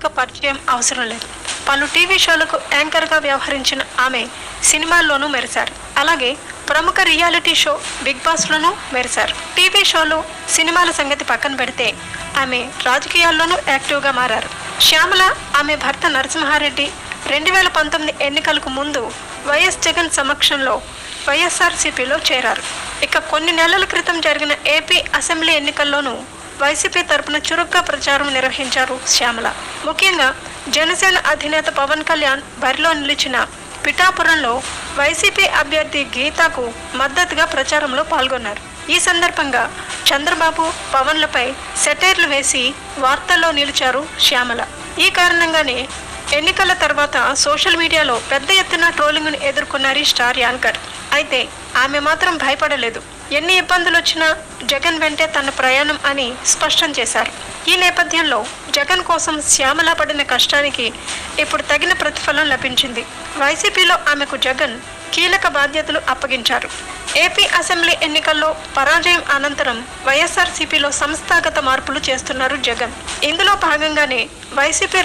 ప్రత్యేక పరిచయం అవసరం లేదు. పలు టీవీ షోలకు యాంకర్గా వ్యవహరించిన ఆమె సినిమాల్లోనూ మెరిశారు. అలాగే ప్రముఖ రియాలిటీ షో బిగ్ బాస్లోనూ మెరిశారు. టీవీ షోలు, సినిమాల సంగతి పక్కన పెడితే ఆమె రాజకీయాల్లోనూ యాక్టివ్గా మారారు. శ్యామల, ఆమె భర్త నరసింహారెడ్డి 2019 ఎన్నికలకు ముందు వైఎస్ జగన్ సమక్షంలో వైఎస్ఆర్సీపీలో చేరారు. ఇక కొన్ని నెలల క్రితం జరిగిన ఏపీ అసెంబ్లీ ఎన్నికల్లోనూ వైసీపీ తరపున చురుగ్గా ప్రచారం నిర్వహించారు శ్యామల. ముఖ్యంగా జనసేన అధినేత పవన్ కళ్యాణ్ బరిలో నిలిచిన పిఠాపురంలో వైసీపీ అభ్యర్థి గీతాకు మద్దతుగా ప్రచారంలో పాల్గొన్నారు. ఈ సందర్భంగా చంద్రబాబు, పవన్లపై సెటైర్లు వేసి వార్తల్లో నిలిచారు శ్యామల. ఈ కారణంగానే ఎన్నికల తర్వాత సోషల్ మీడియాలో పెద్ద ఎత్తున ట్రోలింగ్ను ఎదుర్కొన్నారు స్టార్ యాంకర్. అయితే ఆమె మాత్రం భయపడలేదు. ఎన్ని ఇబ్బందులు వచ్చినా జగన్ వెంటే తన ప్రయాణం అని స్పష్టం చేశారు. ఈ నేపథ్యంలో జగన్ కోసం శ్యామల పడిన కష్టానికి ఇప్పుడు తగిన ప్రతిఫలం లభించింది. వైసీపీలో ఆమెకు జగన్ కీలక బాధ్యతలు అప్పగించారు. ఏపీ అసెంబ్లీ ఎన్నికల్లో పరాజయం అనంతరం వైఎస్ఆర్సీపీలో సంస్థాగత మార్పులు చేస్తున్నారు జగన్. ఇందులో భాగంగానే వైసీపీ